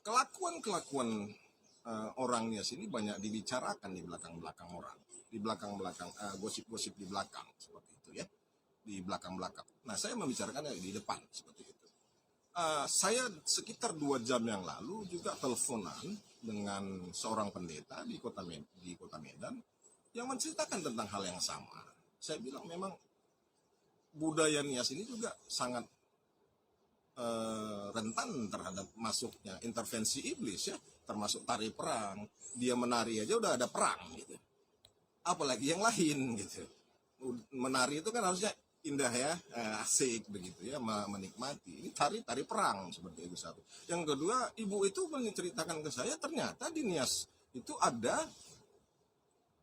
kelakuan orangnya sini banyak dibicarakan di belakang-belakang orang, di belakang-belakang gosip-gosip di belakang seperti itu ya, di belakang-belakang. Nah, saya membicarakannya di depan seperti itu. Saya sekitar 2 jam yang lalu juga teleponan dengan seorang pendeta di kota Medan yang menceritakan tentang hal yang sama. Saya bilang memang budaya Nias ini juga sangat rentan terhadap masuknya intervensi iblis ya, termasuk tari perang. Dia menari aja udah ada perang gitu, apalagi yang lain gitu. Menari itu kan harusnya indah ya, asik begitu ya, menikmati. Ini tari perang seperti itu satu. Yang kedua, ibu itu menceritakan ke saya ternyata di Nias itu ada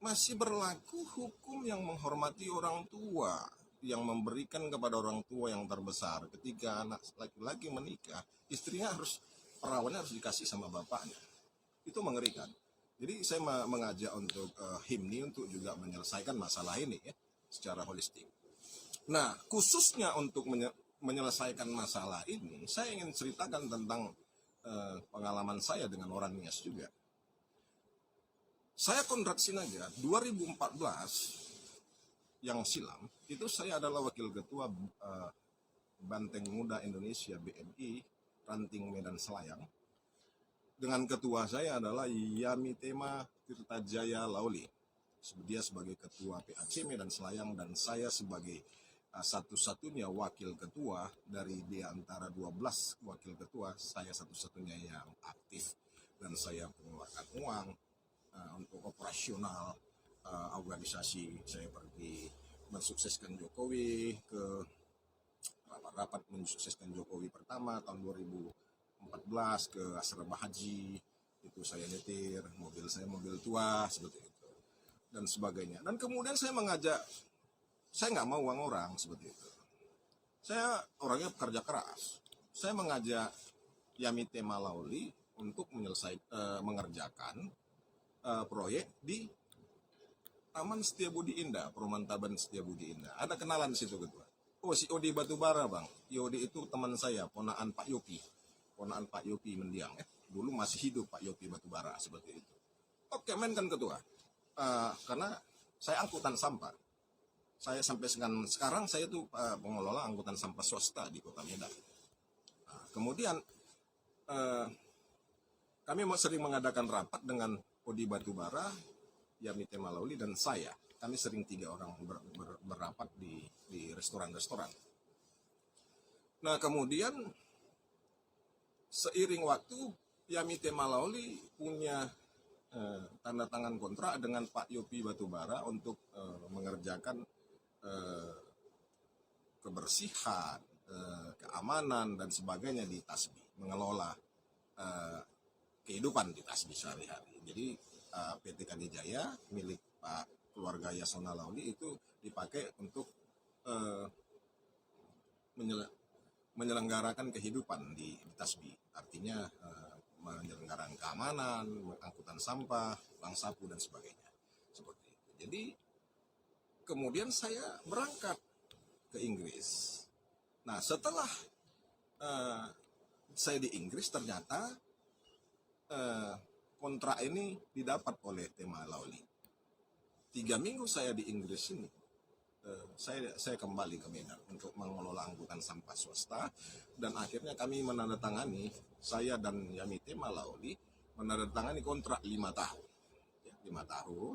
masih berlaku hukum yang menghormati orang tua, yang memberikan kepada orang tua yang terbesar. Ketika anak laki-laki menikah, istrinya perawannya harus dikasih sama bapaknya. Itu mengerikan. Jadi saya mengajak untuk HIMNI untuk juga menyelesaikan masalah ini ya, secara holistik. Nah, khususnya untuk menyelesaikan masalah ini, saya ingin ceritakan tentang pengalaman saya dengan orang Nias juga. Saya Konrad Sinaga, 2014 yang silam, itu saya adalah wakil ketua Banteng Muda Indonesia BMI, Ranting Medan Selayang. Dengan ketua saya adalah Yamitema Tirtajaya Lauli. Dia sebagai ketua PAC Medan Selayang dan saya sebagai satu-satunya wakil ketua dari di antara 12 wakil ketua, saya satu-satunya yang aktif dan saya mengeluarkan uang untuk operasional organisasi. Saya pergi mensukseskan Jokowi ke rapat mensukseskan Jokowi pertama tahun 2014 ke asrama haji, itu saya nyetir, mobil saya mobil tua seperti itu dan sebagainya. Dan kemudian saya mengajak, saya nggak mau uang orang seperti itu. Saya orangnya pekerja keras. Saya mengajak Yamitema Lauli untuk mengerjakan proyek di Taman Setiabudi Indah, Perumahan Taman Setiabudi Indah. Ada kenalan di situ ketua. Oh, si Odi Batubara bang. Odi itu teman saya, ponaan Pak Yopi. Ponaan Pak Yopi mendiang ya. Dulu masih hidup Pak Yopi Batubara seperti itu. Oke, mainkan ketua. Karena saya angkutan sampah. Saya sampai sekarang saya tuh pengelola angkutan sampah swasta di Kota Medan. Nah, kemudian kami sering mengadakan rapat dengan Odi Batubara, Yamitema Lauli dan saya. Kami sering 3 orang berrapat di restoran-restoran. Nah, kemudian seiring waktu Yamitema Lauli punya tanda tangan kontrak dengan Pak Yopi Batubara untuk mengerjakan kebersihan, keamanan dan sebagainya di Tasbi, mengelola kehidupan di Tasbi sehari-hari. Jadi PT Kanijaya milik Pak keluarga Yasona Lauli itu dipakai untuk menyelenggarakan kehidupan di Tasbi. Artinya menyelenggarakan keamanan, angkutan sampah, bank sapu dan sebagainya. Seperti itu. Jadi kemudian saya berangkat ke Inggris. Nah, setelah saya di Inggris ternyata kontrak ini didapat oleh Tema Lauli. 3 minggu saya di Inggris ini, saya kembali ke Medan untuk mengelola angkutan sampah swasta dan akhirnya kami menandatangani, saya dan Yamitema Lauli menandatangani kontrak 5 tahun. 5 tahun.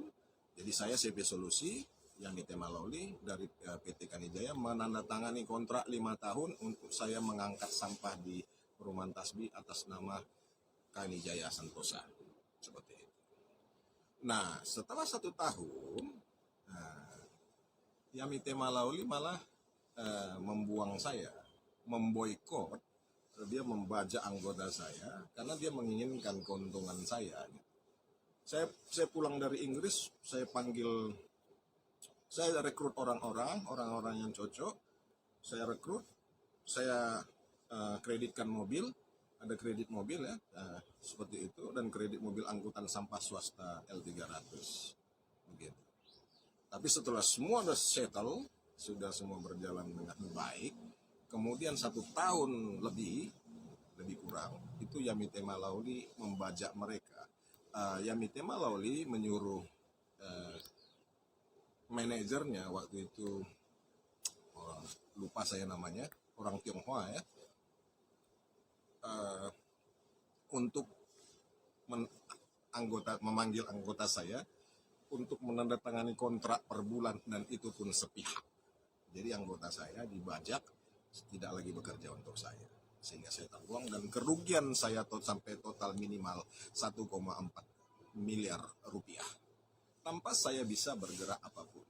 Jadi saya CP Solusi, Yamitema Lauli dari PT Kanijaya menandatangani kontrak 5 tahun untuk saya mengangkat sampah di Perumahan Tasbi atas nama Kanijaya Santosa. Seperti itu. Nah, setelah 1 tahun, Yamitema Lauli malah membuang saya, memboikot, dia membajak anggota saya karena dia menginginkan keuntungan saya. Saya pulang dari Inggris, saya rekrut orang-orang yang cocok, saya rekrut, saya kreditkan mobil, ada kredit mobil ya, seperti itu, dan kredit mobil angkutan sampah swasta L300 begitu. Tapi setelah semua sudah settle, sudah semua berjalan dengan baik, kemudian 1 tahun lebih lebih kurang itu Yamite Malauli membajak mereka. Yamite Malauli menyuruh manajernya waktu itu, lupa saya namanya, orang Tionghoa ya, untuk memanggil anggota saya untuk menandatangani kontrak per bulan, dan itu pun sepihak. Jadi anggota saya dibajak, tidak lagi bekerja untuk saya, sehingga saya terbuang, dan kerugian saya sampai total minimal 1,4 miliar rupiah tanpa saya bisa bergerak apapun,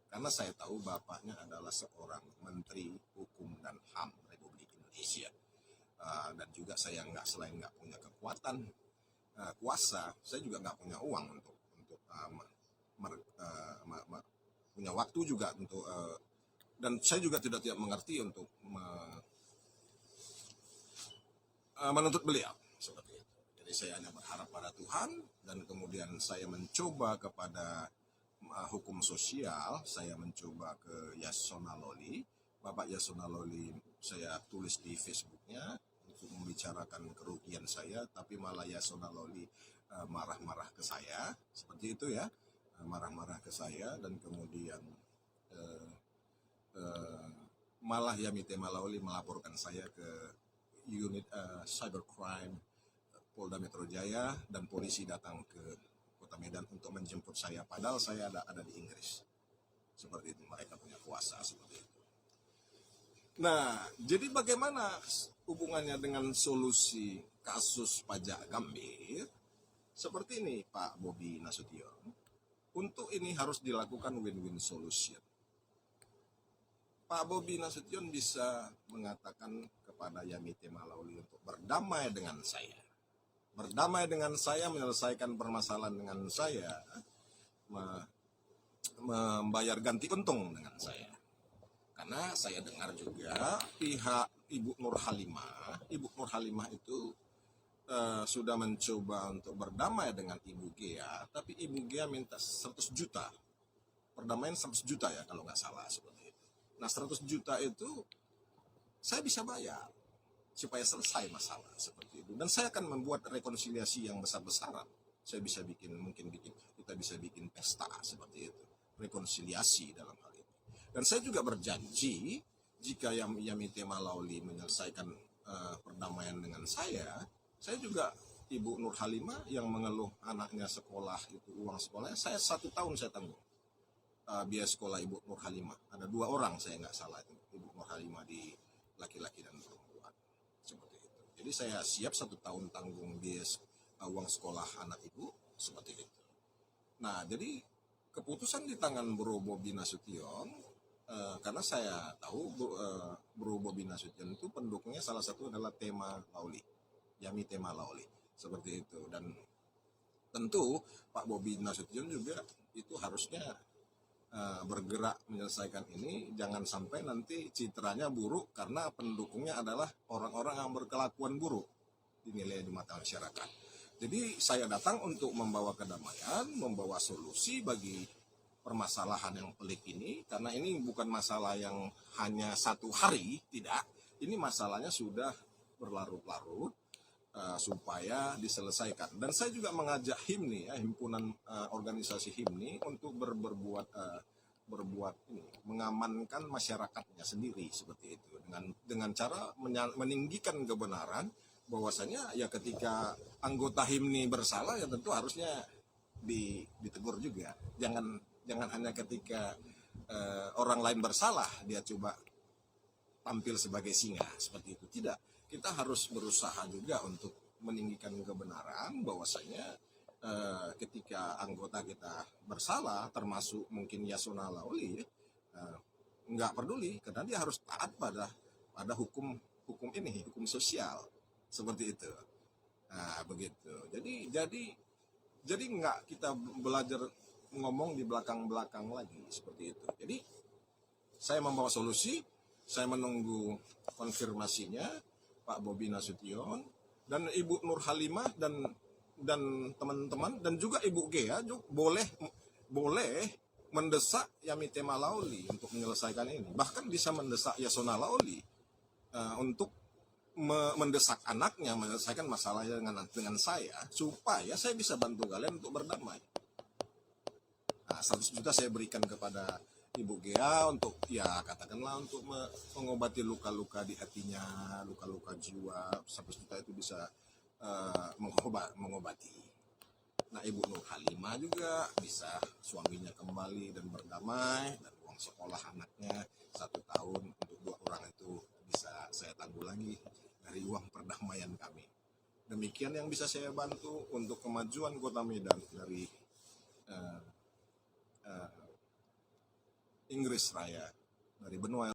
karena saya tahu bapaknya adalah seorang Menteri Hukum dan HAM Republik Indonesia. Dan juga saya selain nggak punya kekuatan kuasa, saya juga nggak punya uang untuk punya waktu juga untuk dan saya juga tidak mengerti untuk menuntut beliau seperti itu. Jadi saya hanya berharap pada Tuhan, dan kemudian saya mencoba kepada hukum sosial. Saya mencoba ke Yasona Lawli, Bapak Yasona Lawli, saya tulis di Facebooknya untuk membicarakan kerugian saya, tapi malah Yasona Lawli marah-marah ke saya, seperti itu ya, marah-marah ke saya, dan kemudian malah Yamite Malauli melaporkan saya ke unit cybercrime Polda Metro Jaya, dan polisi datang ke Kota Medan untuk menjemput saya, padahal saya ada di Inggris. Seperti itu, mereka punya kuasa seperti itu. Nah, jadi bagaimana hubungannya dengan solusi kasus pajak Gambir? Seperti ini Pak Bobi Nasution. Untuk ini harus dilakukan win-win solution. Pak Bobi Nasution bisa mengatakan kepada Yamite Malauli untuk berdamai dengan saya. Berdamai dengan saya, menyelesaikan permasalahan dengan saya, membayar ganti untung dengan saya. Karena saya dengar juga pihak Ibu Nur Halimah itu sudah mencoba untuk berdamai dengan Ibu Gea, tapi Ibu Gea minta 100 juta. Perdamaian 100 juta ya kalau nggak salah seperti itu. Nah 100 juta itu saya bisa bayar supaya selesai masalah seperti itu. Dan saya akan membuat rekonsiliasi yang besar-besaran. Saya bisa kita bisa bikin pesta seperti itu. Rekonsiliasi dalam hal ini. Dan saya juga berjanji jika Yamite Malauli menyelesaikan perdamaian dengan saya juga Ibu Nur Halimah yang mengeluh anaknya sekolah itu uang sekolahnya, saya 1 tahun saya tanggung biaya sekolah Ibu Nur Halimah. Ada 2 orang saya nggak salah itu Ibu Nur Halimah, di laki-laki dan perempuan seperti itu. Jadi saya siap 1 tahun tanggung biaya uang sekolah anak ibu seperti itu. Nah jadi keputusan di tangan Bro Bobi Nasution, karena saya tahu Bro Bobi Nasution itu pendukungnya salah satu adalah tema Lauli, Yamite Malauli seperti itu. Dan tentu Pak Bobi Nasution juga itu harusnya bergerak menyelesaikan ini, jangan sampai nanti citranya buruk karena pendukungnya adalah orang-orang yang berkelakuan buruk dinilai di mata masyarakat. Jadi saya datang untuk membawa kedamaian, membawa solusi bagi permasalahan yang pelik ini, karena ini bukan masalah yang hanya 1 hari, tidak. Ini masalahnya sudah berlarut-larut, supaya diselesaikan. Dan saya juga mengajak HIMNI ya, himpunan organisasi HIMNI untuk berbuat ini, mengamankan masyarakatnya sendiri seperti itu, dengan cara meninggikan kebenaran bahwasanya ya ketika anggota HIMNI bersalah ya tentu harusnya ditegur juga. Jangan hanya ketika orang lain bersalah dia coba tampil sebagai singa seperti itu. Tidak. Kita harus berusaha juga untuk meninggikan kebenaran bahwasanya ketika anggota kita bersalah, termasuk mungkin Yasona Lawli, nggak peduli karena dia harus taat pada hukum ini, hukum sosial seperti itu. Nah begitu. Jadi nggak kita belajar ngomong di belakang lagi seperti itu. Jadi saya membawa solusi, saya menunggu konfirmasinya Pak Bobi Nasution dan Ibu Nur Halimah dan teman-teman dan juga Ibu Gea juga boleh mendesak Yamite Malauli untuk menyelesaikan ini. Bahkan bisa mendesak Yasona Lawli untuk mendesak anaknya menyelesaikan masalahnya dengan saya, supaya saya bisa bantu kalian untuk berdamai. Nah, 100 juta saya berikan kepada Ibu Gea untuk, ya katakanlah, untuk mengobati luka-luka di hatinya, luka-luka jiwa. 100 juta itu bisa mengobati. Nah, Ibu Nur Halimah juga bisa suaminya kembali dan berdamai, dan uang sekolah anaknya 1 tahun untuk 2 orang itu bisa saya tanggulangi dari uang perdamaian kami. Demikian yang bisa saya bantu untuk kemajuan Kota Medan dari Inggris Raya, dari benua